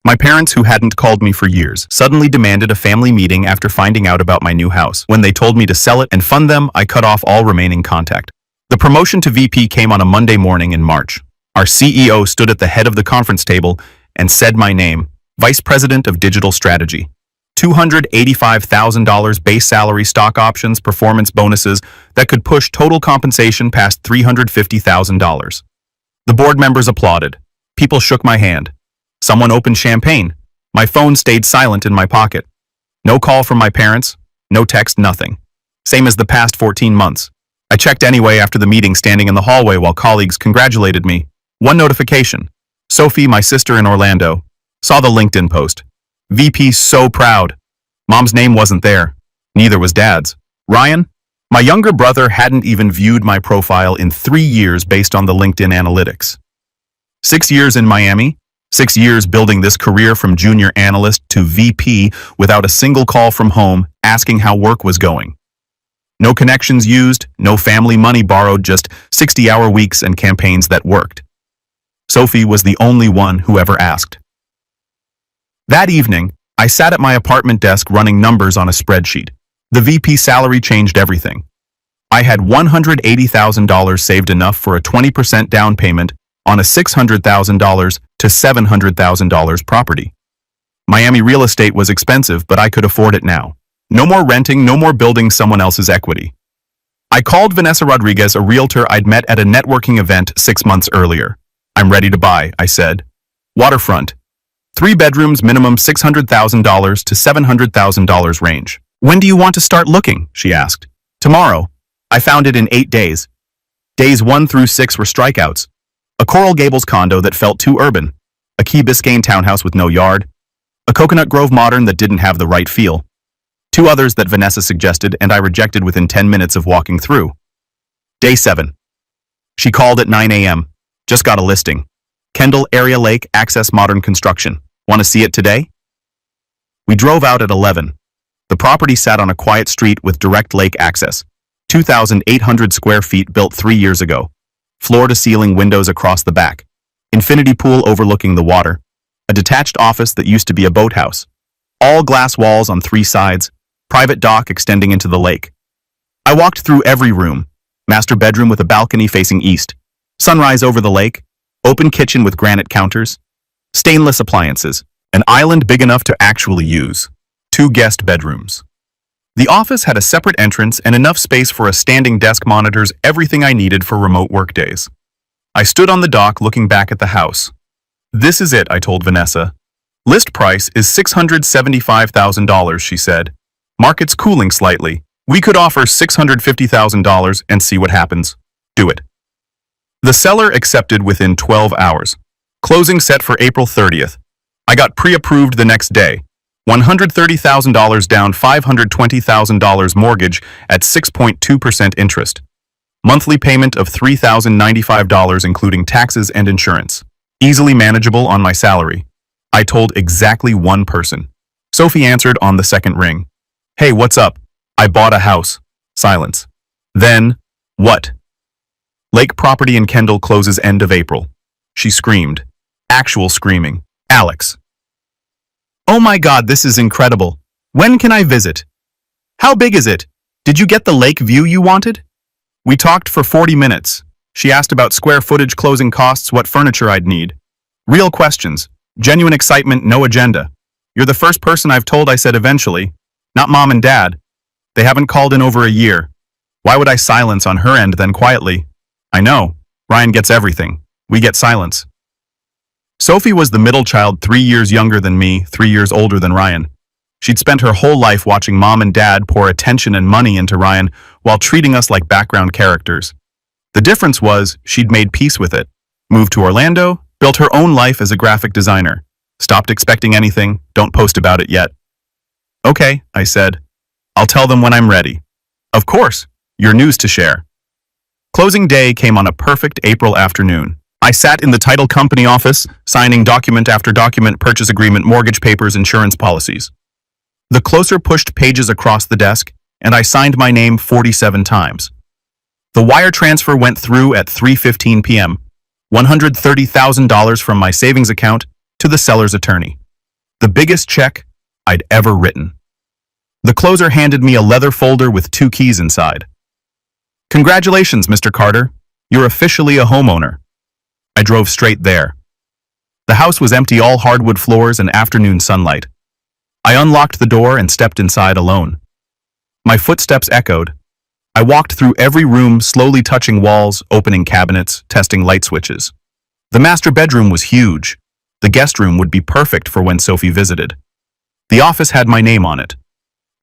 My parents, who hadn't called me for years, suddenly demanded a family meeting after finding out about my new house. When they told me to sell it and fund them, I cut off all remaining contact. The promotion to VP came on a Monday morning in March. Our CEO stood at the head of the conference table and said my name, Vice President of Digital Strategy. $285,000 base salary, stock options, performance bonuses that could push total compensation past $350,000. The board members applauded. People shook my hand. Someone opened champagne. My phone stayed silent in my pocket. No call from my parents, no text, nothing. Same as the past 14 months. I checked anyway after the meeting, standing in the hallway while colleagues congratulated me. One notification. Sophie, my sister in Orlando, saw the LinkedIn post. VP so proud. Mom's name wasn't there. Neither was Dad's. Ryan, my younger brother, hadn't even viewed my profile in 3 years based on the LinkedIn analytics. 6 years in Miami, 6 years building this career from junior analyst to VP without a single call from home asking how work was going. No connections used, no family money borrowed, just 60-hour weeks and campaigns that worked. Sophie was the only one who ever asked. That evening, I sat at my apartment desk running numbers on a spreadsheet. The VP salary changed everything. I had $180,000 saved, enough for a 20% down payment on a $600,000 to $700,000 property. Miami real estate was expensive, but I could afford it now. No more renting, no more building someone else's equity. I called Vanessa Rodriguez, a realtor I'd met at a networking event 6 months earlier. I'm ready to buy, I said. Waterfront. 3 bedrooms, minimum $600,000 to $700,000 range. When do you want to start looking? She asked. Tomorrow. I found it in 8 days. Days 1 through 6 were strikeouts. A Coral Gables condo that felt too urban. A Key Biscayne townhouse with no yard. A Coconut Grove modern that didn't have the right feel. 2 others that Vanessa suggested and I rejected within 10 minutes of walking through. Day 7. She called at 9 a.m. Just got a listing. Kendall Area Lake Access Modern Construction. Want to see it today? We drove out at 11. The property sat on a quiet street with direct lake access. 2,800 square feet, built 3 years ago. Floor-to-ceiling windows across the back. Infinity pool overlooking the water. A detached office that used to be a boathouse. All glass walls on 3 sides. Private dock extending into the lake. I walked through every room. Master bedroom with a balcony facing east. Sunrise over the lake. Open kitchen with granite counters. Stainless appliances. An island big enough to actually use. 2 guest bedrooms. The office had a separate entrance and enough space for a standing desk, monitors, everything I needed for remote work days. I stood on the dock looking back at the house. This is it, I told Vanessa. List price is $675,000, she said. Market's cooling slightly. We could offer $650,000 and see what happens. Do it. The seller accepted within 12 hours. Closing set for April 30th. I got pre-approved the next day. $130,000 down, $520,000 mortgage at 6.2% interest. Monthly payment of $3,095 including taxes and insurance. Easily manageable on my salary. I told exactly one person. Sophie answered on the second ring. Hey, what's up? I bought a house. Silence. Then, what? Lake property in Kendall closes end of April. She screamed. Actual screaming. Alex. Oh my God, this is incredible. When can I visit? How big is it? Did you get the lake view you wanted? We talked for 40 minutes. She asked about square footage, closing costs, what furniture I'd need. Real questions. Genuine excitement, no agenda. You're the first person I've told, I said eventually. Not mom and dad. They haven't called in over a year. Why would I silence on her end then quietly? I know. Ryan gets everything. We get silence. Sophie was the middle child, 3 years younger than me, 3 years older than Ryan. She'd spent her whole life watching mom and dad pour attention and money into Ryan while treating us like background characters. The difference was she'd made peace with it, moved to Orlando, built her own life as a graphic designer, stopped expecting anything, don't post about it yet. Okay, I said. I'll tell them when I'm ready. Of course, your news to share. Closing day came on a perfect April afternoon. I sat in the title company office, signing document after document, purchase agreement, mortgage papers, insurance policies. The closer pushed pages across the desk, and I signed my name 47 times. The wire transfer went through at 3:15 p.m. $130,000 from my savings account to the seller's attorney. The biggest check I'd ever written. The closer handed me a leather folder with 2 keys inside. "Congratulations, Mr. Carter. You're officially a homeowner." I drove straight there. The house was empty, all hardwood floors and afternoon sunlight. I unlocked the door and stepped inside alone. My footsteps echoed. I walked through every room, slowly touching walls, opening cabinets, testing light switches. The master bedroom was huge. The guest room would be perfect for when Sophie visited. The office had my name on it.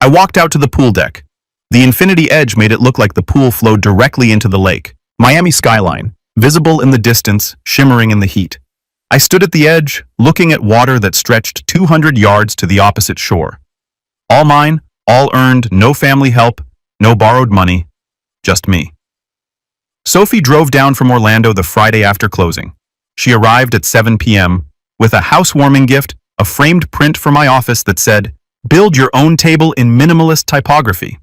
I walked out to the pool deck. The infinity edge made it look like the pool flowed directly into the lake. Miami skyline, visible in the distance, shimmering in the heat. I stood at the edge, looking at water that stretched 200 yards to the opposite shore. All mine, all earned, no family help, no borrowed money, just me. Sophie drove down from Orlando the Friday after closing. She arrived at 7 p.m. with a housewarming gift, a framed print for my office that said, "Build your own table in minimalist typography."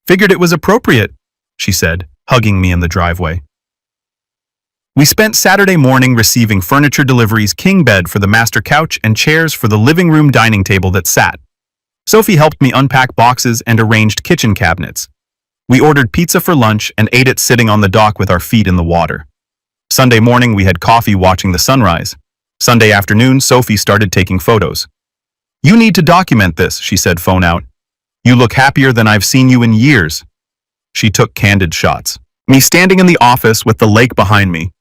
"Figured it was appropriate," she said, hugging me in the driveway. We spent Saturday morning receiving furniture deliveries, king bed for the master couch and chairs for the living room dining table that sat. Sophie helped me unpack boxes and arranged kitchen cabinets. We ordered pizza for lunch and ate it sitting on the dock with our feet in the water. Sunday morning we had coffee watching the sunrise. Sunday afternoon, Sophie started taking photos. "You need to document this," she said, phone out. "You look happier than I've seen you in years." She took candid shots. Me standing in the office with the lake behind me.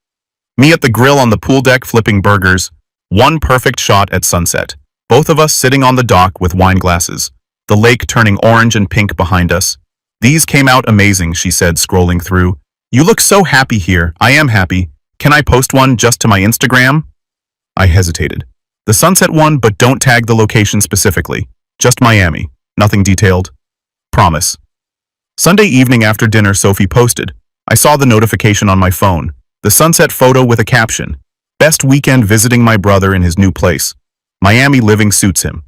Me at the grill on the pool deck flipping burgers. One perfect shot at sunset. Both of us sitting on the dock with wine glasses. The lake turning orange and pink behind us. "These came out amazing," she said, scrolling through. "You look so happy here." "I am happy. Can I post one just to my Instagram?" I hesitated. "The sunset one, but don't tag the location specifically. Just Miami. Nothing detailed. Promise." Sunday evening after dinner, Sophie posted. I saw the notification on my phone. The sunset photo with a caption. "Best weekend visiting my brother in his new place. Miami living suits him.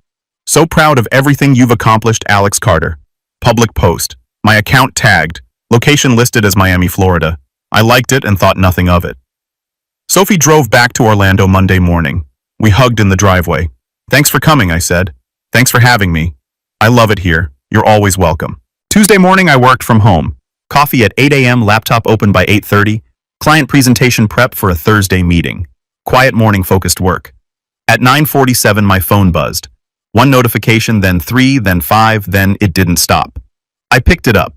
So proud of everything you've accomplished, Alex Carter." Public post. My account tagged. Location listed as Miami, Florida. I liked it and thought nothing of it. Sophie drove back to Orlando Monday morning. We hugged in the driveway. "Thanks for coming," I said. "Thanks for having me. I love it here. You're always welcome." Tuesday morning I worked from home. Coffee at 8 a.m., laptop open by 8:30. Client presentation prep for a Thursday meeting. Quiet morning focused work. At 9:47 my phone buzzed. One notification, then 3, then 5, then it didn't stop. I picked it up.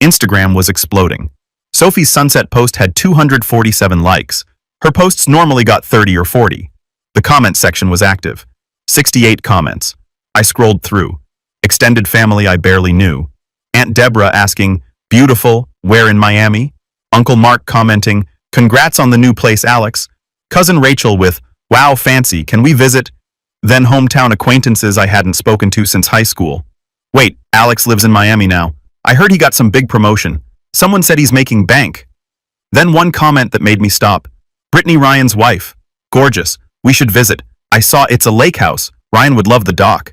Instagram was exploding. Sophie's sunset post had 247 likes. Her posts normally got 30 or 40. The comment section was active. 68 comments. I scrolled through. Extended family I barely knew. Aunt Deborah asking, "Beautiful, where in Miami?" Uncle Mark commenting, "Congrats on the new place, Alex." Cousin Rachel with, "Wow, fancy, can we visit?" Then hometown acquaintances I hadn't spoken to since high school. "Wait, Alex lives in Miami now. I heard he got some big promotion. Someone said he's making bank." Then one comment that made me stop. "Brittany Ryan's wife. Gorgeous. We should visit. I saw it's a lake house. Ryan would love the dock."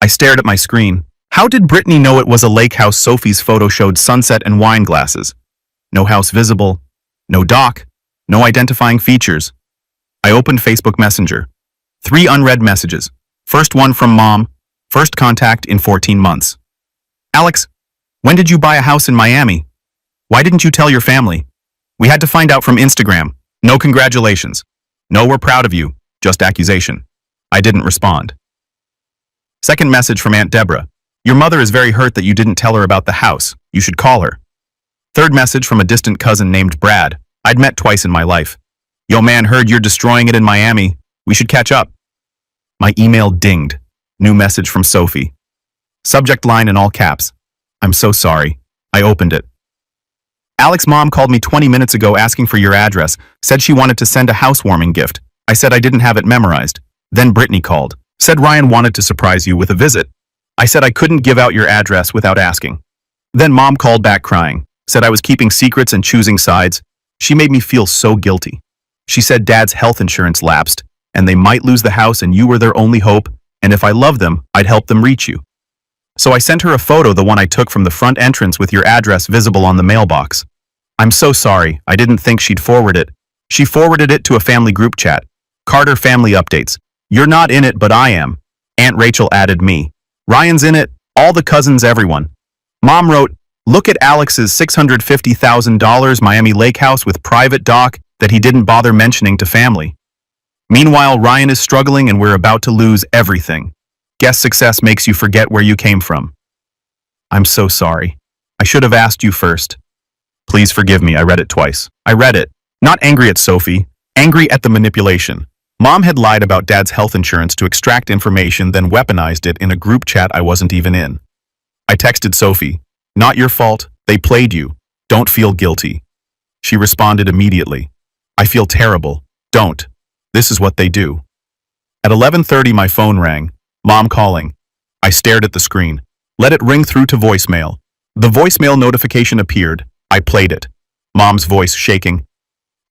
I stared at my screen. How did Brittany know it was a lake house? Sophie's photo showed sunset and wine glasses. No house visible. No dock. No identifying features. I opened Facebook Messenger. 3 unread messages. First one from Mom. First contact in 14 months. "Alex, when did you buy a house in Miami? Why didn't you tell your family? We had to find out from Instagram. No congratulations. No, we're proud of you. Just accusation." I didn't respond. Second message from Aunt Deborah. "Your mother is very hurt that you didn't tell her about the house. You should call her." Third message from a distant cousin named Brad. I'd met twice in my life. "Yo man, heard you're destroying it in Miami. We should catch up." My email dinged. New message from Sophie. Subject line in all caps. "I'm so sorry." I opened it. "Alex's mom called me 20 minutes ago asking for your address. Said she wanted to send a housewarming gift. I said I didn't have it memorized. Then Brittany called. Said Ryan wanted to surprise you with a visit. I said I couldn't give out your address without asking. Then Mom called back crying. Said I was keeping secrets and choosing sides. She made me feel so guilty. She said Dad's health insurance lapsed, and they might lose the house and you were their only hope, and if I loved them, I'd help them reach you. So I sent her a photo, the one I took from the front entrance with your address visible on the mailbox. I'm so sorry, I didn't think she'd forward it. She forwarded it to a family group chat. Carter family updates. You're not in it, but I am. Aunt Rachel added me. Ryan's in it, all the cousins, everyone. Mom wrote, look at Alex's $650,000 Miami lake house with private dock that he didn't bother mentioning to family. Meanwhile, Ryan is struggling and we're about to lose everything. Guess success makes you forget where you came from. I'm so sorry. I should have asked you first. Please forgive me, I read it twice. I read it, not angry at Sophie, angry at the manipulation. Mom had lied about Dad's health insurance to extract information, then weaponized it in a group chat I wasn't even in. I texted Sophie, not your fault, they played you. Don't feel guilty. She responded immediately. I feel terrible. Don't. This is what they do. At 11:30 my phone rang. Mom calling. I stared at the screen. Let it ring through to voicemail. The voicemail notification appeared. I played it. Mom's voice shaking.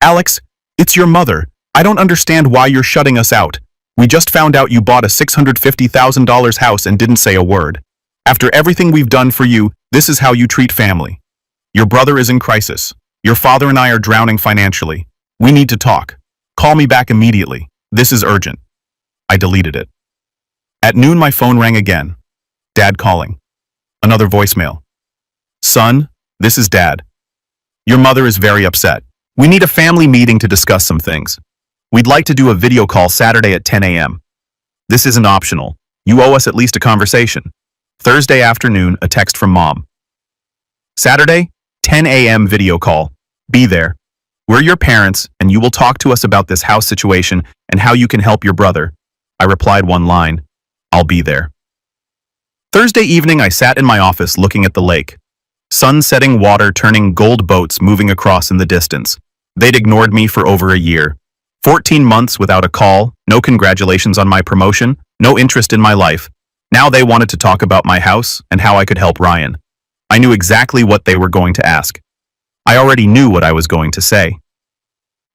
Alex, it's your mother. I don't understand why you're shutting us out. We just found out you bought a $650,000 house and didn't say a word. After everything we've done for you, this is how you treat family. Your brother is in crisis. Your father and I are drowning financially. We need to talk. Call me back immediately. This is urgent. I deleted it. At noon my phone rang again. Dad calling. Another voicemail. Son, this is Dad. Your mother is very upset. We need a family meeting to discuss some things. We'd like to do a video call Saturday at 10 a.m. This isn't optional. You owe us at least a conversation. Thursday afternoon, a text from Mom. Saturday, 10 a.m. video call. Be there. We're your parents, and you will talk to us about this house situation and how you can help your brother. I replied one line. I'll be there. Thursday evening, I sat in my office looking at the lake. Sun setting, water turning, gold boats moving across in the distance. They'd ignored me for over a year. 14 months without a call, no congratulations on my promotion, no interest in my life. Now they wanted to talk about my house and how I could help Ryan. I knew exactly what they were going to ask. I already knew what I was going to say.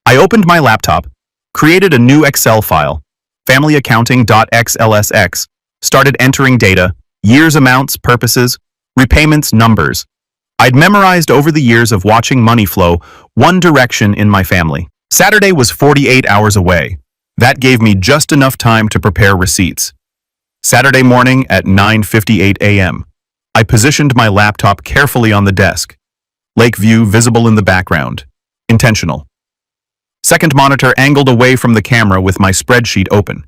I opened my laptop, created a new Excel file, familyaccounting.xlsx, started entering data, years, amounts, purposes, repayments, numbers. I'd memorized over the years of watching money flow one direction in my family. Saturday was 48 hours away. That gave me just enough time to prepare receipts. Saturday morning at 9:58 a.m. I positioned my laptop carefully on the desk. Lake view visible in the background. Intentional. Second monitor angled away from the camera with my spreadsheet open.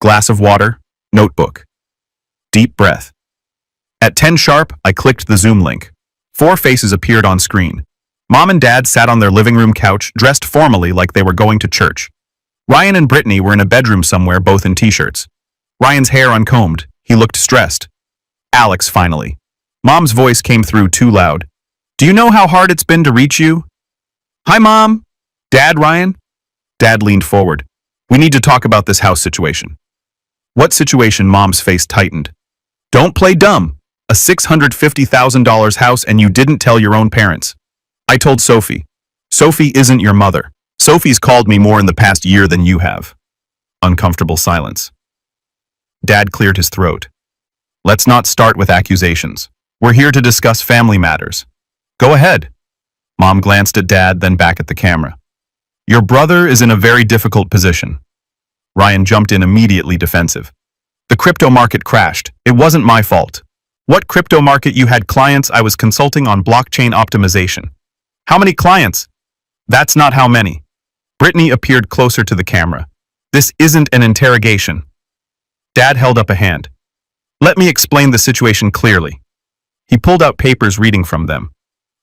Glass of water, notebook. Deep breath. At 10 sharp, I clicked the Zoom link. 4 faces appeared on screen. Mom and Dad sat on their living room couch, dressed formally like they were going to church. Ryan and Brittany were in a bedroom somewhere, both in t-shirts. Ryan's hair uncombed. He looked stressed. Alex, finally. Mom's voice came through too loud. Do you know how hard it's been to reach you? Hi, Mom. Dad, Ryan? Dad leaned forward. We need to talk about this house situation. What situation? Mom's face tightened. Don't play dumb. A $650,000 house and you didn't tell your own parents. I told Sophie. Sophie isn't your mother. Sophie's called me more in the past year than you have. Uncomfortable silence. Dad cleared his throat. Let's not start with accusations. We're here to discuss family matters. Go ahead. Mom glanced at Dad, then back at the camera. Your brother is in a very difficult position. Ryan jumped in immediately defensive. The crypto market crashed. It wasn't my fault. What crypto market? You had clients I was consulting on blockchain optimization. How many clients? That's not how many. Brittany appeared closer to the camera. This isn't an interrogation. Dad held up a hand. Let me explain the situation clearly. He pulled out papers, reading from them.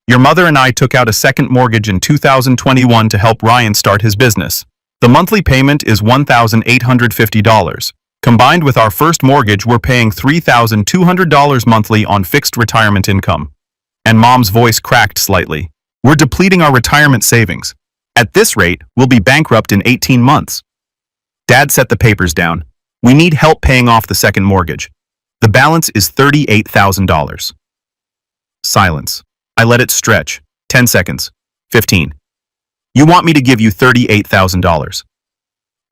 Your mother and I took out a second mortgage in 2021 to help Ryan start his business. The monthly payment is $1,850. Combined with our first mortgage, we're paying $3,200 monthly on fixed retirement income. And Mom's voice cracked slightly. We're depleting our retirement savings. At this rate, we'll be bankrupt in 18 months. Dad set the papers down. We need help paying off the second mortgage. The balance is $38,000. Silence. I let it stretch. 10 seconds. 15. You want me to give you $38,000?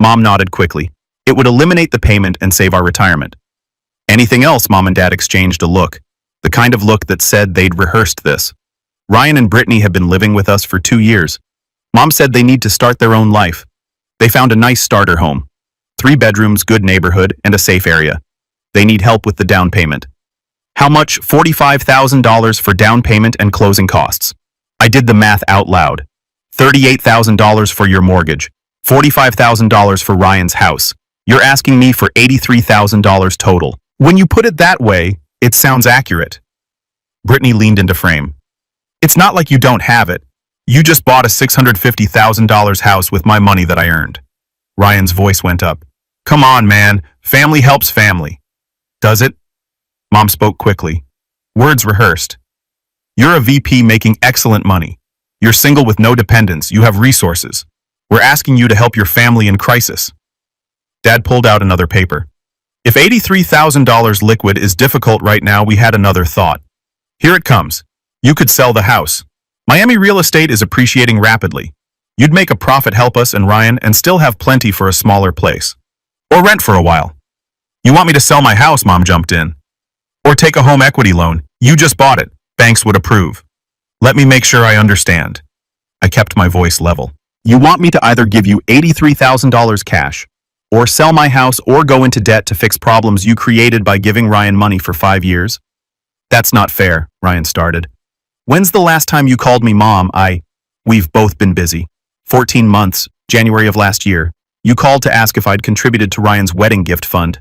Mom nodded quickly. It would eliminate the payment and save our retirement. Anything else? Mom and Dad exchanged a look. The kind of look that said they'd rehearsed this. Ryan and Brittany have been living with us for 2 years. Mom said they need to start their own life. They found a nice starter home. 3 bedrooms, good neighborhood, and a safe area. They need help with the down payment. How much? $45,000 for down payment and closing costs. I did the math out loud. $38,000 for your mortgage. $45,000 for Ryan's house. You're asking me for $83,000 total. When you put it that way, it sounds accurate. Brittany leaned into frame. It's not like you don't have it. You just bought a $650,000 house with my money that I earned. Ryan's voice went up. Come on, man. Family helps family. Does it? Mom spoke quickly. Words rehearsed. You're a VP making excellent money. You're single with no dependents. You have resources. We're asking you to help your family in crisis. Dad pulled out another paper. If $83,000 liquid is difficult right now, we had another thought. Here it comes. You could sell the house. Miami real estate is appreciating rapidly. You'd make a profit, help us and Ryan, and still have plenty for a smaller place. Or rent for a while. You want me to sell my house? Mom jumped in. Or take a home equity loan. You just bought it. Banks would approve. Let me make sure I understand. I kept my voice level. You want me to either give you $83,000 cash, or sell my house, or go into debt to fix problems you created by giving Ryan money for 5 years? That's not fair, Ryan started. When's the last time you called me Mom? We've both been busy. 14 months, January of last year. You called to ask if I'd contributed to Ryan's wedding gift fund.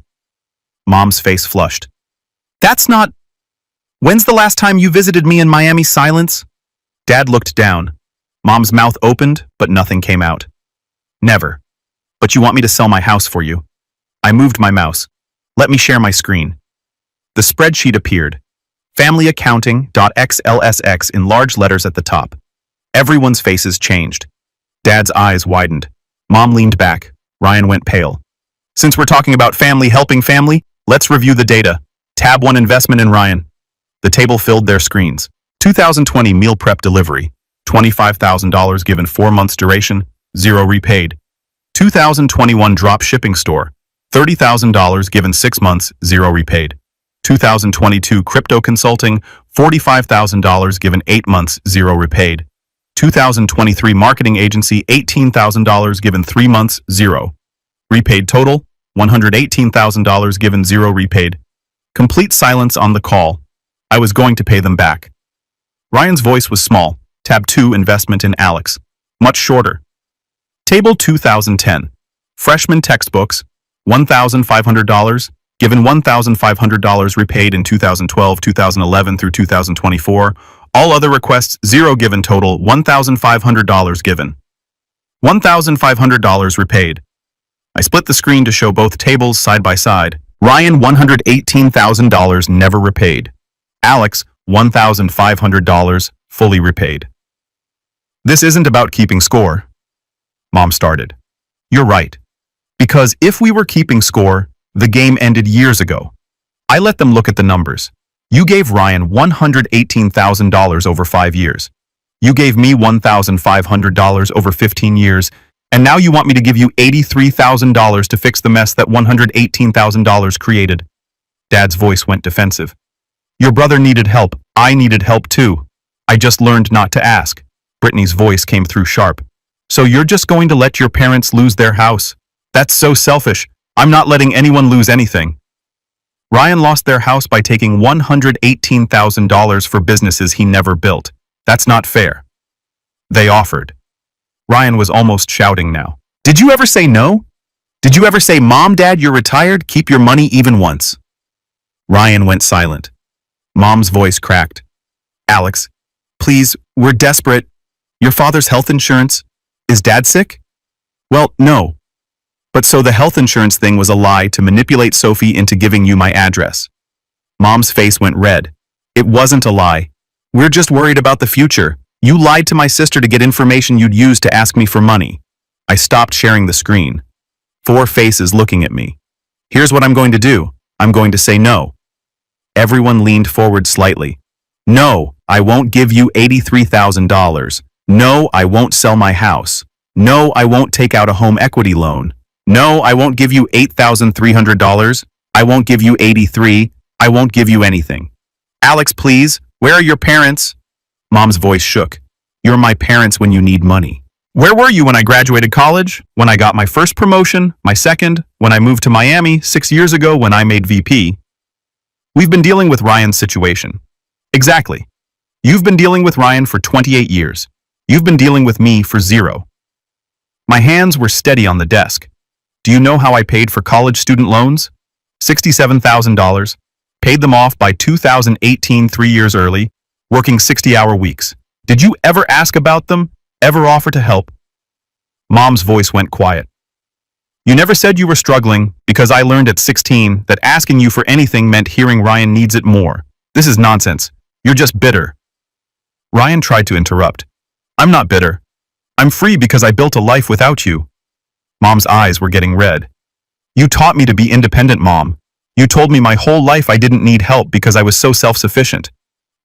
Mom's face flushed. That's not... When's the last time you visited me in Miami? Silence? Dad looked down. Mom's mouth opened, but nothing came out. Never. But you want me to sell my house for you. I moved my mouse. Let me share my screen. The spreadsheet appeared. FamilyAccounting.xlsx in large letters at the top. Everyone's faces changed. Dad's eyes widened. Mom leaned back. Ryan went pale. Since we're talking about family helping family, let's review the data. Tab 1 Investment in Ryan. The table filled their screens. 2020 meal prep delivery. $25,000 given 4 months duration, 0 repaid. 2021 drop shipping store. $30,000 given 6 months, 0 repaid. 2022 crypto consulting. $45,000 given 8 months, 0 repaid. 2023 marketing agency. $18,000 given 3 months, 0 repaid. Total $118,000 given, 0 repaid. Complete silence on the call. I was going to pay them back. Ryan's voice was small. Tab 2 Investment in Alex. Much shorter. Table 2010. Freshman textbooks. $1,500. Given $1,500 repaid in 2012, 2011 through 2024. All other requests, 0 given. Total $1,500 given. $1,500 repaid. I split the screen to show both tables side by side. Ryan $118,000 never repaid. Alex $1,500 fully repaid. This isn't about keeping score. Mom started. You're right. Because if we were keeping score, the game ended years ago. I let them look at the numbers. You gave Ryan $118,000 over 5 years. You gave me $1,500 over 15 years, and now you want me to give you $83,000 to fix the mess that $118,000 created. Dad's voice went defensive. Your brother needed help. I needed help too. I just learned not to ask. Brittany's voice came through sharp. So you're just going to let your parents lose their house? That's so selfish. I'm not letting anyone lose anything. Ryan lost their house by taking $118,000 for businesses he never built. That's not fair. They offered. Ryan was almost shouting now. Did you ever say no? Did you ever say, Mom, Dad, you're retired, keep your money even once? Ryan went silent. Mom's voice cracked. Alex, please, we're desperate. Your father's health insurance. Is Dad sick? Well, no. But so the health insurance thing was a lie to manipulate Sophie into giving you my address. Mom's face went red. It wasn't a lie. We're just worried about the future. You lied to my sister to get information you'd use to ask me for money. I stopped sharing the screen. 4 faces looking at me. Here's what I'm going to do. I'm going to say no. Everyone leaned forward slightly. No, I won't give you $83,000. No, I won't sell my house. No, I won't take out a home equity loan. No, I won't give you $8,300. I won't give you $83,000. I won't give you anything. Alex, please, where are your parents? Mom's voice shook. You're my parents when you need money. Where were you when I graduated college? When I got my first promotion, my second, when I moved to Miami 6 years ago when I made VP? We've been dealing with Ryan's situation. Exactly. You've been dealing with Ryan for 28 years. You've been dealing with me for 0. My hands were steady on the desk. Do you know how I paid for college student loans? $67,000. Paid them off by 2018, 3 years early, working 60-hour weeks. Did you ever ask about them? Ever offer to help? Mom's voice went quiet. You never said you were struggling because I learned at 16 that asking you for anything meant hearing Ryan needs it more. This is nonsense. You're just bitter. Ryan tried to interrupt. I'm not bitter. I'm free because I built a life without you. Mom's eyes were getting red. You taught me to be independent, Mom. You told me my whole life I didn't need help because I was so self-sufficient.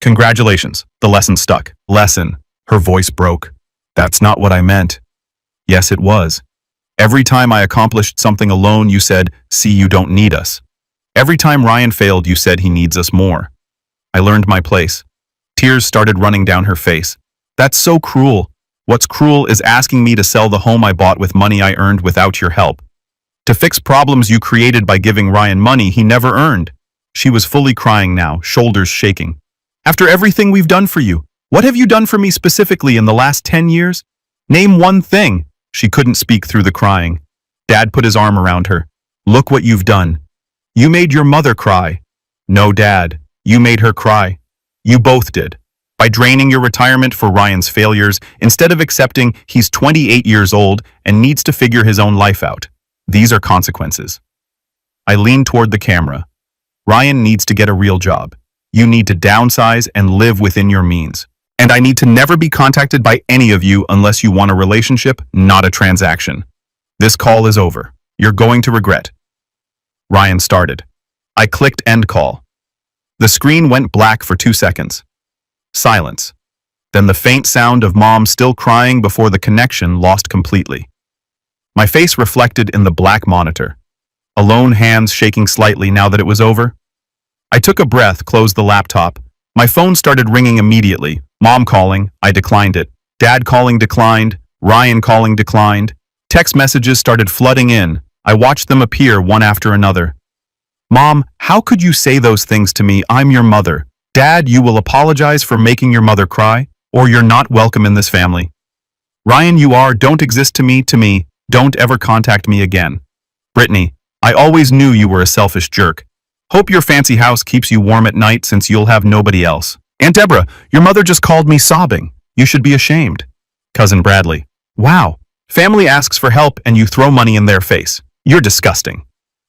Congratulations, the lesson stuck. Lesson. Her voice broke. That's not what I meant. Yes, it was. Every time I accomplished something alone, you said, see, you don't need us. Every time Ryan failed, you said he needs us more. I learned my place. Tears started running down her face. That's so cruel. What's cruel is asking me to sell the home I bought with money I earned without your help. To fix problems you created by giving Ryan money he never earned. She was fully crying now, shoulders shaking. After everything we've done for you, what have you done for me specifically in the last 10 years? Name one thing. She couldn't speak through the crying. Dad put his arm around her. Look what you've done. You made your mother cry. No, Dad. You made her cry. You both did. By draining your retirement for Ryan's failures, instead of accepting he's 28 years old and needs to figure his own life out. These are consequences. I leaned toward the camera. Ryan needs to get a real job. You need to downsize and live within your means. And I need to never be contacted by any of you unless you want a relationship, not a transaction. This call is over. You're going to regret. Ryan started. I clicked end call. The screen went black for 2 seconds. Silence. Then the faint sound of Mom still crying before the connection lost completely. My face reflected in the black monitor. Alone, hands shaking slightly now that it was over. I took a breath, closed the laptop. My phone started ringing immediately. Mom calling, I declined it. Dad calling, declined. Ryan calling, declined. Text messages started flooding in. I watched them appear one after another. Mom, how could you say those things to me? I'm your mother. Dad, you will apologize for making your mother cry, or you're not welcome in this family. Ryan, don't exist to me, don't ever contact me again. Brittany, I always knew you were a selfish jerk. Hope your fancy house keeps you warm at night since you'll have nobody else. Aunt Deborah, your mother just called me sobbing. You should be ashamed. Cousin Bradley, wow. Family asks for help and you throw money in their face. You're disgusting.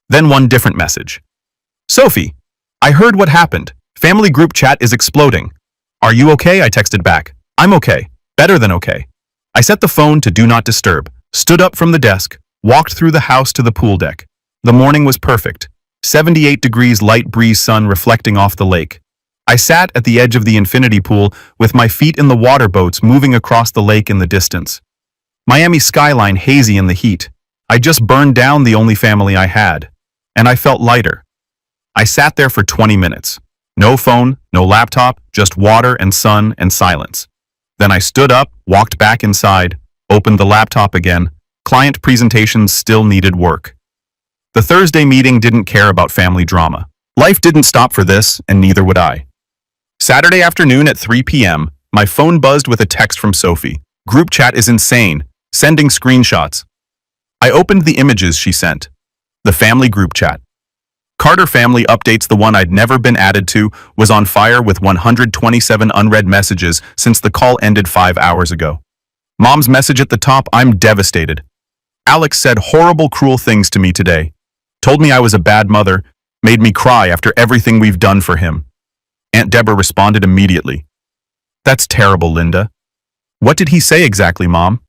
Then one different message. Sophie, I heard what happened. Family group chat is exploding. Are you okay? I texted back. I'm okay. Better than okay. I set the phone to do not disturb, stood up from the desk, walked through the house to the pool deck. The morning was perfect. 78 degrees light breeze sun reflecting off the lake. I sat at the edge of the infinity pool with my feet in the water boats moving across the lake in the distance. Miami skyline hazy in the heat. I just burned down the only family I had. And I felt lighter. I sat there for 20 minutes. No phone, no laptop, just water and sun and silence. Then I stood up, walked back inside, opened the laptop again. Client presentations still needed work. The Thursday meeting didn't care about family drama. Life didn't stop for this, and neither would I. Saturday afternoon at 3 p.m., my phone buzzed with a text from Sophie. Group chat is insane. Sending screenshots. I opened the images she sent. The family group chat. Carter family updates, the one I'd never been added to, was on fire with 127 unread messages since the call ended 5 hours ago. Mom's message at the top, I'm devastated. Alex said horrible, cruel things to me today. Told me I was a bad mother, made me cry after everything we've done for him. Aunt Deborah responded immediately. That's terrible, Linda. What did he say exactly, Mom?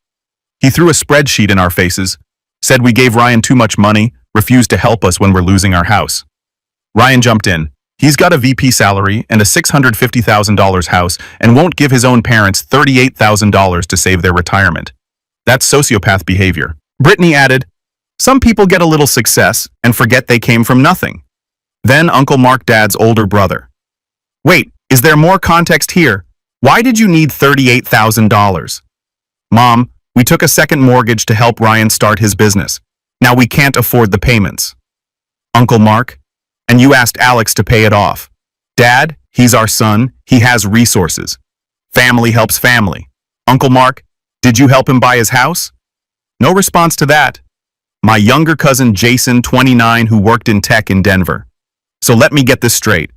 He threw a spreadsheet in our faces, said we gave Ryan too much money, refused to help us when we're losing our house. Ryan jumped in. He's got a VP salary and a $650,000 house and won't give his own parents $38,000 to save their retirement. That's sociopath behavior. Brittany added, some people get a little success and forget they came from nothing. Then Uncle Mark, Dad's older brother. Wait, is there more context here? Why did you need $38,000? Mom, we took a second mortgage to help Ryan start his business. Now we can't afford the payments. Uncle Mark, And you asked Alex to pay it off. Dad, he's our son. He has resources. Family helps family. Uncle Mark, did you help him buy his house? No response to that. My younger cousin Jason, 29, who worked in tech in Denver. So let me get this straight.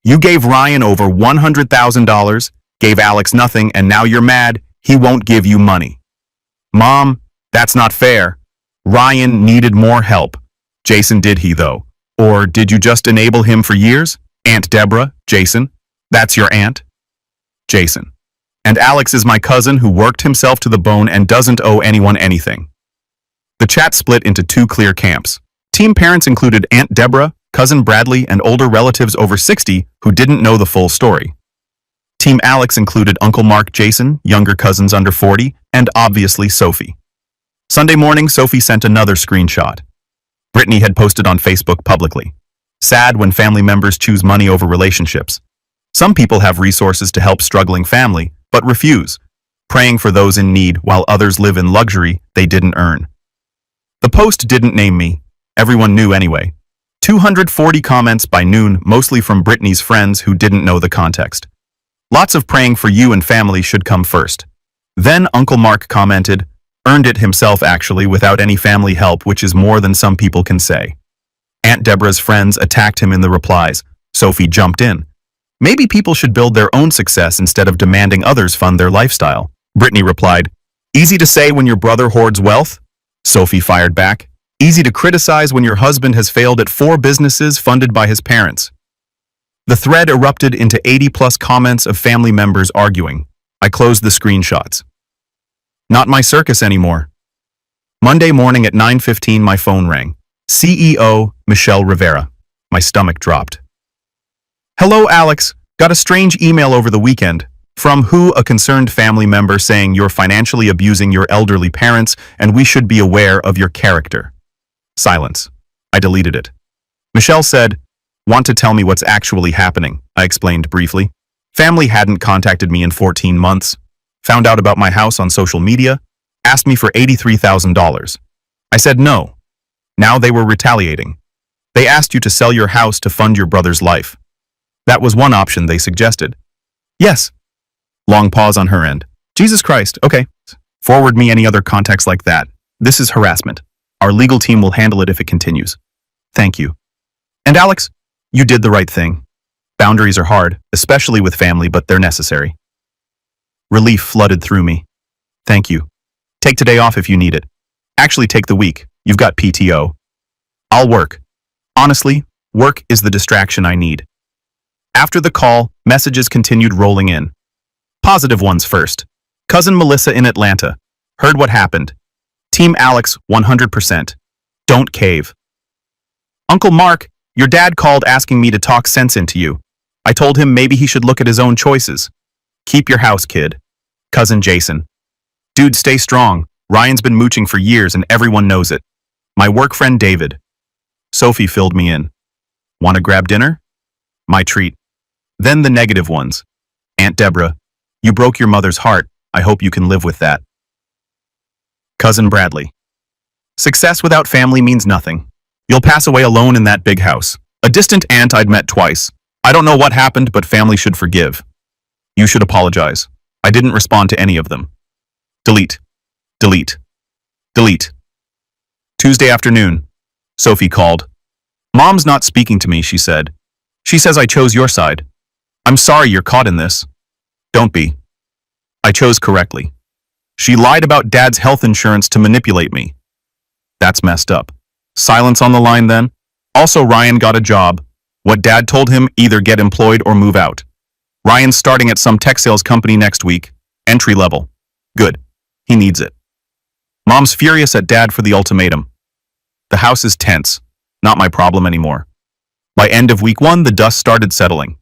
You gave Ryan over $100,000, gave Alex nothing, and now you're mad he won't give you money. Mom, that's not fair. Ryan needed more help. Jason, did he though? Or did you just enable him for years? Aunt Deborah, Jason, that's your aunt? Jason. And Alex is my cousin who worked himself to the bone and doesn't owe anyone anything. The chat split into two clear camps. Team parents included Aunt Deborah, Cousin Bradley, and older relatives over 60 who didn't know the full story. Team Alex included Uncle Mark, Jason, younger cousins under 40, and obviously Sophie. Sunday morning, Sophie sent another screenshot. Brittany had posted on Facebook publicly. Sad when family members choose money over relationships. Some people have resources to help struggling family, but refuse, praying for those in need while others live in luxury they didn't earn. The post didn't name me. Everyone knew anyway. 240 comments by noon, mostly from Brittany's friends who didn't know the context. Lots of praying for you and family should come first. Then Uncle Mark commented, earned it himself actually without any family help, which is more than some people can say. Aunt Deborah's friends attacked him in the replies. Sophie jumped in. Maybe people should build their own success instead of demanding others fund their lifestyle. Brittany replied, easy to say when your brother hoards wealth? Sophie fired back, easy to criticize when your husband has failed at 4 businesses funded by his parents. The thread erupted into 80+ comments of family members arguing. I closed the screenshots. Not my circus anymore. Monday morning at 9:15 my phone rang. CEO, Michelle Rivera. My stomach dropped. Hello, Alex. Got a strange email over the weekend. From who? A concerned family member saying you're financially abusing your elderly parents and we should be aware of your character. Silence. I deleted it. Michelle said, want to tell me what's actually happening? I explained briefly. Family hadn't contacted me in 14 months. Found out about my house on social media. Asked me for $83,000. I said no. Now they were retaliating. They asked you to sell your house to fund your brother's life. That was one option they suggested. Yes. Long pause on her end. Jesus Christ, okay. Forward me any other contacts like that. This is harassment. Our legal team will handle it if it continues. Thank you. And Alex, you did the right thing. Boundaries are hard, especially with family, but they're necessary. Relief flooded through me. Thank you. Take today off if you need it. Actually, take the week. You've got PTO. I'll work. Honestly, work is the distraction I need. After the call, messages continued rolling in. Positive ones first. Cousin Melissa in Atlanta. Heard what happened. Team Alex, 100%. Don't cave. Uncle Mark, your dad called asking me to talk sense into you. I told him maybe he should look at his own choices. Keep your house, kid. Cousin Jason. Dude, stay strong. Ryan's been mooching for years and everyone knows it. My work friend David. Sophie filled me in. Want to grab dinner? My treat. Then the negative ones. Aunt Deborah, you broke your mother's heart. I hope you can live with that. Cousin Bradley. Success without family means nothing. You'll pass away alone in that big house. A distant aunt I'd met twice. I don't know what happened, but family should forgive. You should apologize. I didn't respond to any of them. Delete. Delete. Delete. Tuesday afternoon. Sophie called. Mom's not speaking to me, she said. She says I chose your side. I'm sorry you're caught in this. Don't be. I chose correctly. She lied about Dad's health insurance to manipulate me. That's messed up. Silence on the line then. Also, Ryan got a job. What Dad told him, either get employed or move out. Ryan's starting at some tech sales company next week. Entry level. Good. He needs it. Mom's furious at Dad for the ultimatum. The house is tense. Not my problem anymore. By end of week 1, the dust started settling.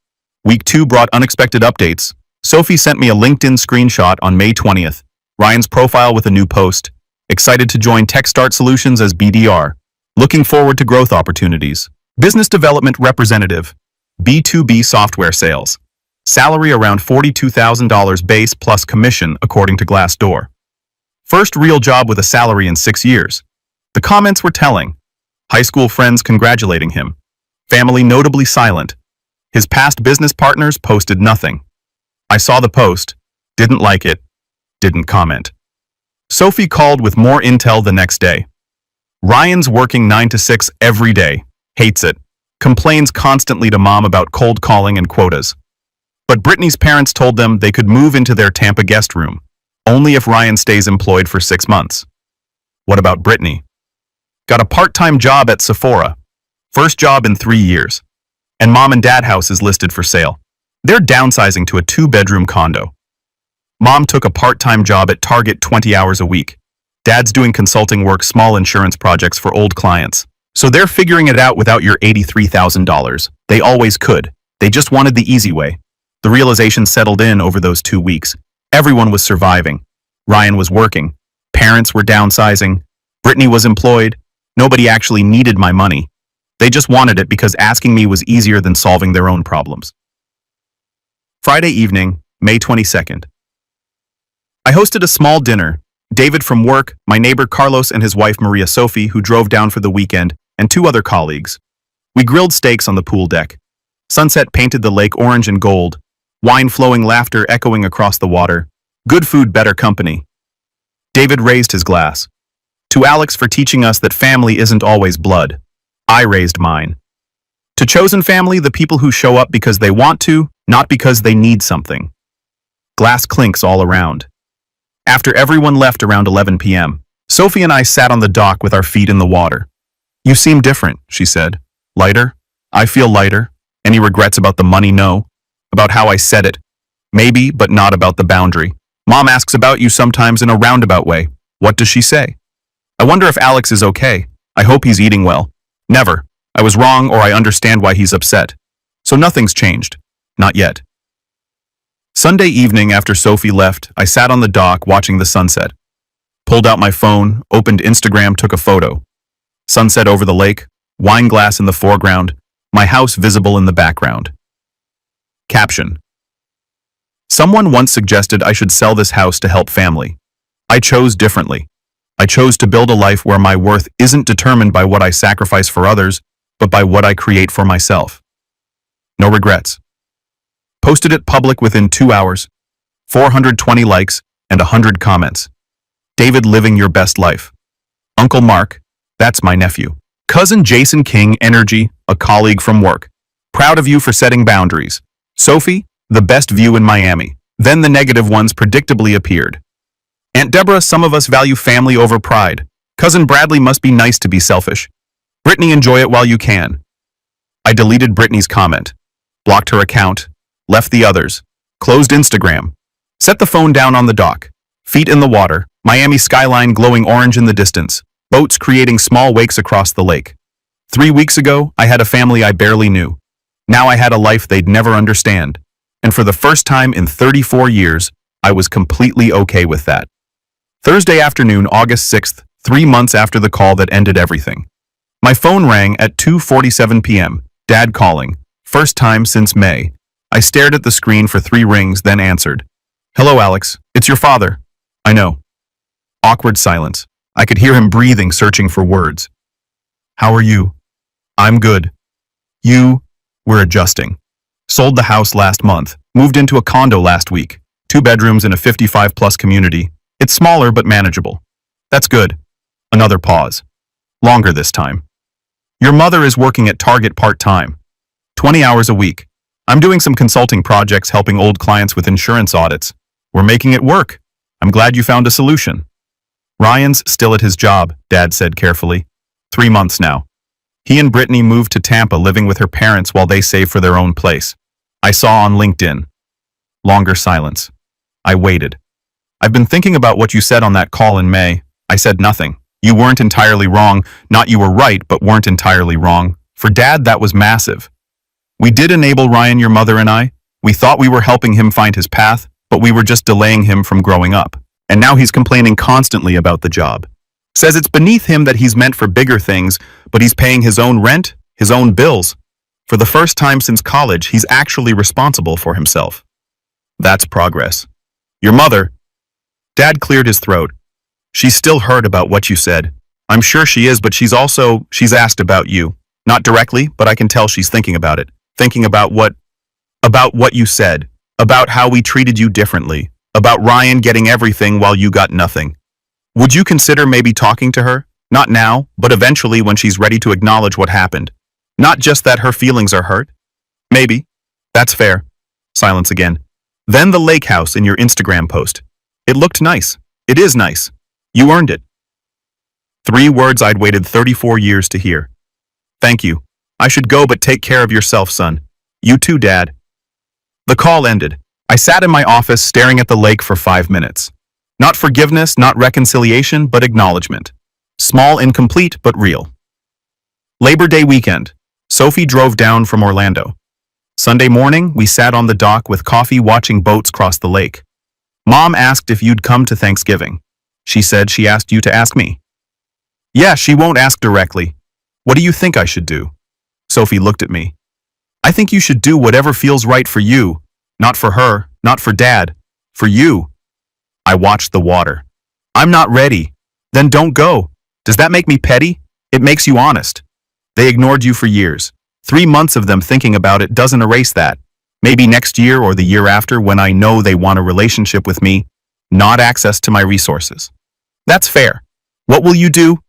Week 2 brought unexpected updates. Sophie sent me a LinkedIn screenshot on May 20th. Ryan's profile with a new post. Excited to join TechStart Solutions as BDR. Looking forward to growth opportunities. Business Development Representative. B2B software sales. Salary around $42,000 base plus commission, according to Glassdoor. First real job with a salary in 6 years. The comments were telling. High school friends congratulating him. Family notably silent. His past business partners posted nothing. I saw the post, didn't like it, didn't comment. Sophie called with more intel the next day. Ryan's working 9 to 6 every day, hates it, complains constantly to mom about cold calling and quotas. But Brittany's parents told them they could move into their Tampa guest room, only if Ryan stays employed for 6 months. What about Brittany? Got a part-time job at Sephora, first job in 3 years, and mom and dad house is listed for sale. They're downsizing to a 2-bedroom condo. Mom took a part-time job at Target 20 hours a week. Dad's doing consulting work, small insurance projects for old clients. So they're figuring it out without your $83,000. They always could. They just wanted the easy way. The realization settled in over those 2 weeks. Everyone was surviving. Ryan was working. Parents were downsizing. Brittany was employed. Nobody actually needed my money. They just wanted it because asking me was easier than solving their own problems. Friday evening, May 22nd. I hosted a small dinner. David from work, my neighbor Carlos and his wife Maria Sophie, who drove down for the weekend, and 2 other colleagues. We grilled steaks on the pool deck. Sunset painted the lake orange and gold. Wine flowing, laughter echoing across the water. Good food, better company. David raised his glass. To Alex for teaching us that family isn't always blood. I raised mine. To chosen family, the people who show up because they want to, not because they need something. Glass clinks all around. After everyone left around 11 p.m., Sophie and I sat on the dock with our feet in the water. You seem different, she said. Lighter? I feel lighter. Any regrets about the money? No. About how I said it? Maybe, but not about the boundary. Mom asks about you sometimes in a roundabout way. What does she say? I wonder if Alex is okay. I hope he's eating well. Never. I was wrong, or I understand why he's upset. So nothing's changed. Not yet. Sunday evening after Sophie left, I sat on the dock watching the sunset. Pulled out my phone, opened Instagram, took a photo. Sunset over the lake, wine glass in the foreground, my house visible in the background. Caption. Someone once suggested I should sell this house to help family. I chose differently. I chose to build a life where my worth isn't determined by what I sacrifice for others, but by what I create for myself. No regrets. Posted it public within 2 hours, 420 likes, and 100 comments. David living your best life. Uncle Mark, that's my nephew. Cousin Jason King, energy, a colleague from work. Proud of you for setting boundaries. Sophie, the best view in Miami. Then the negative ones predictably appeared. Aunt Deborah, some of us value family over pride. Cousin Bradley must be nice to be selfish. Brittany, enjoy it while you can. I deleted Brittany's comment, blocked her account, left the others, closed Instagram, set the phone down on the dock, feet in the water, Miami skyline glowing orange in the distance, boats creating small wakes across the lake. 3 weeks ago, I had a family I barely knew. Now I had a life they'd never understand. And for the first time in 34 years, I was completely okay with that. Thursday afternoon, August 6th, 3 months after the call that ended everything. My phone rang at 2:47 p.m., Dad calling, first time since May. I stared at the screen for 3 rings, then answered. Hello, Alex. It's your father. I know. Awkward silence. I could hear him breathing, searching for words. How are you? I'm good. We're adjusting. Sold the house last month. Moved into a condo last week. 2 bedrooms in a 55-plus community. It's smaller but manageable. That's good. Another pause. Longer this time. Your mother is working at Target part-time. 20 hours a week. I'm doing some consulting projects helping old clients with insurance audits. We're making it work. I'm glad you found a solution. Ryan's still at his job, Dad said carefully. 3 months now. He and Brittany moved to Tampa, living with her parents while they save for their own place. I saw on LinkedIn. Longer silence. I waited. I've been thinking about what you said on that call in May. I said nothing. You weren't entirely wrong. Not you were right, but weren't entirely wrong. For Dad, that was massive. We did enable Ryan, your mother and I. We thought we were helping him find his path, but we were just delaying him from growing up. And now he's complaining constantly about the job. Says it's beneath him that he's meant for bigger things, but he's paying his own rent, his own bills. For the first time since college, he's actually responsible for himself. That's progress. Your mother. Dad cleared his throat. She's still hurt about what you said. I'm sure she is, but she's asked about you. Not directly, but I can tell she's thinking about it. Thinking about what you said, about how we treated you differently, about Ryan getting everything while you got nothing. Would you consider maybe talking to her? Not now, but eventually when she's ready to acknowledge what happened. Not just that her feelings are hurt. Maybe. That's fair. Silence again. Then the lake house in your Instagram post. It looked nice. It is nice. You earned it. 3 words I'd waited 34 years to hear. Thank you. I should go, but take care of yourself, son. You too, Dad. The call ended. I sat in my office staring at the lake for 5 minutes. Not forgiveness, not reconciliation, but acknowledgement. Small, incomplete, but real. Labor Day weekend. Sophie drove down from Orlando. Sunday morning, we sat on the dock with coffee watching boats cross the lake. Mom asked if you'd come to Thanksgiving. She said she asked you to ask me. Yeah, she won't ask directly. What do you think I should do? Sophie looked at me. I think you should do whatever feels right for you. Not for her, not for Dad. For you. I watched the water. I'm not ready. Then don't go. Does that make me petty? It makes you honest. They ignored you for years. 3 months of them thinking about it doesn't erase that. Maybe next year or the year after when I know they want a relationship with me, not access to my resources. That's fair. What will you do?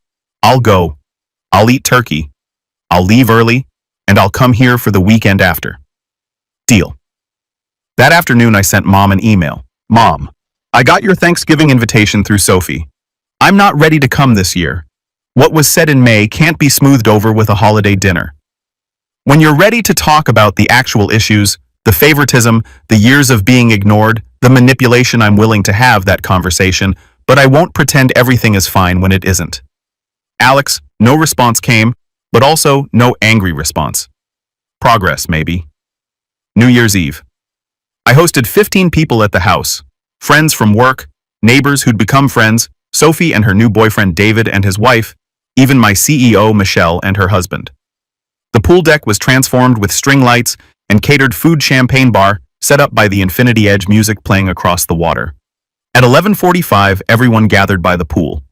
I'll go. I'll eat turkey. I'll leave early, and I'll come here for the weekend after. Deal. That afternoon I sent Mom an email. Mom, I got your Thanksgiving invitation through Sophie. I'm not ready to come this year. What was said in May can't be smoothed over with a holiday dinner. When you're ready to talk about the actual issues, the favoritism, the years of being ignored, the manipulation, I'm willing to have that conversation, but I won't pretend everything is fine when it isn't. Alex, no response came, but also no angry response. Progress, maybe. New Year's Eve. I hosted 15 people at the house. Friends from work, neighbors who'd become friends, Sophie and her new boyfriend David and his wife, even my CEO Michelle and her husband. The pool deck was transformed with string lights and catered food champagne bar set up by the Infinity Edge music playing across the water. At 11:45, everyone gathered by the pool.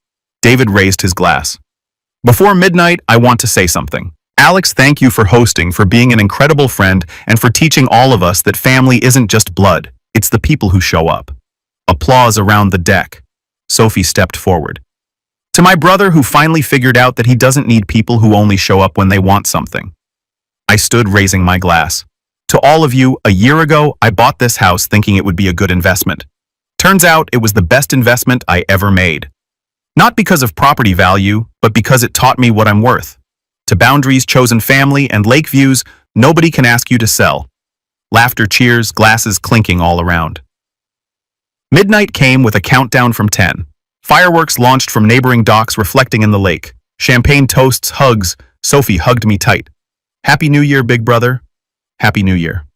David raised his glass. Before midnight, I want to say something. Alex, thank you for hosting, for being an incredible friend, and for teaching all of us that family isn't just blood, it's the people who show up. Applause around the deck. Sophie stepped forward. To my brother who finally figured out that he doesn't need people who only show up when they want something. I stood raising my glass. To all of you, a year ago, I bought this house thinking it would be a good investment. Turns out it was the best investment I ever made. Not because of property value, but because it taught me what I'm worth. To boundaries, chosen family, and lake views, nobody can ask you to sell. Laughter, cheers, glasses clinking all around. Midnight came with a countdown from 10. Fireworks launched from neighboring docks reflecting in the lake. Champagne toasts, hugs. Sophie hugged me tight. Happy New Year, big brother. Happy New Year.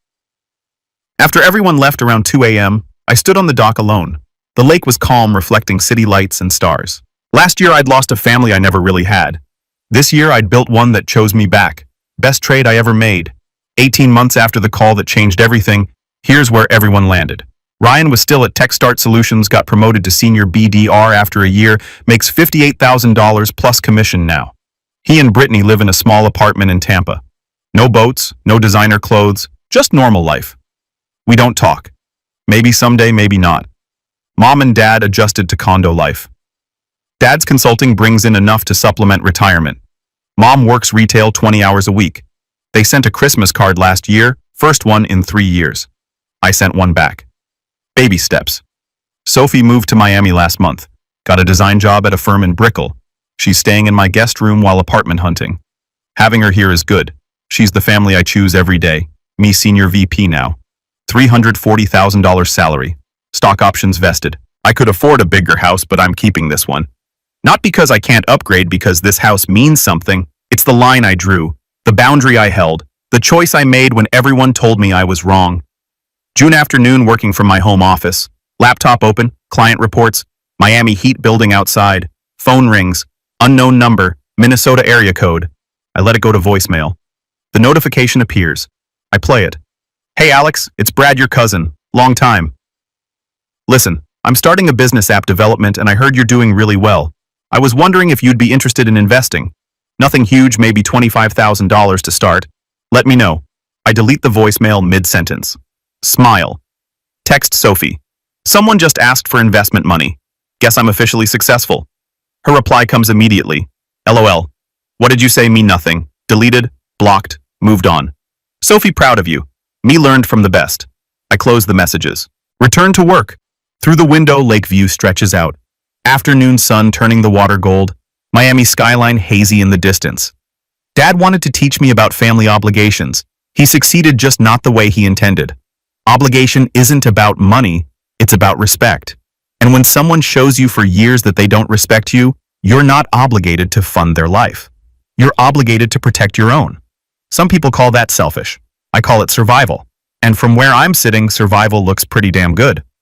After everyone left around 2 a.m., I stood on the dock alone. The lake was calm, reflecting city lights and stars. Last year, I'd lost a family I never really had. This year, I'd built one that chose me back. Best trade I ever made. 18 months after the call that changed everything, here's where everyone landed. Ryan was still at TechStart Solutions, got promoted to senior BDR after a year, makes $58,000 plus commission now. He and Brittany live in a small apartment in Tampa. No boats, no designer clothes, just normal life. We don't talk. Maybe someday, maybe not. Mom and Dad adjusted to condo life. Dad's consulting brings in enough to supplement retirement. Mom works retail 20 hours a week. They sent a Christmas card last year, first one in 3 years. I sent one back. Baby steps. Sophie moved to Miami last month. Got a design job at a firm in Brickell. She's staying in my guest room while apartment hunting. Having her here is good. She's the family I choose every day. Me senior VP now. $340,000 salary. Stock options vested. I could afford a bigger house, but I'm keeping this one. Not because I can't upgrade, because this house means something. It's the line I drew, the boundary I held, the choice I made when everyone told me I was wrong. June afternoon working from my home office. Laptop open, client reports, Miami heat building outside, phone rings, unknown number, Minnesota area code. I let it go to voicemail. The notification appears. I play it. Hey Alex, it's Brad, your cousin. Long time. Listen, I'm starting a business app development and I heard you're doing really well. I was wondering if you'd be interested in investing. Nothing huge, maybe $25,000 to start. Let me know. I delete the voicemail mid-sentence. Smile. Text Sophie. Someone just asked for investment money. Guess I'm officially successful. Her reply comes immediately. LOL. What did you say? Me nothing. Deleted, blocked, moved on. Sophie, proud of you. Me learned from the best. I close the messages. Return to work. Through the window, lake view stretches out. Afternoon sun turning the water gold. Miami skyline hazy in the distance. Dad wanted to teach me about family obligations. He succeeded, just not the way he intended. Obligation isn't about money, it's about respect. And when someone shows you for years that they don't respect you, you're not obligated to fund their life. You're obligated to protect your own. Some people call that selfish. I call it survival. And from where I'm sitting, survival looks pretty damn good.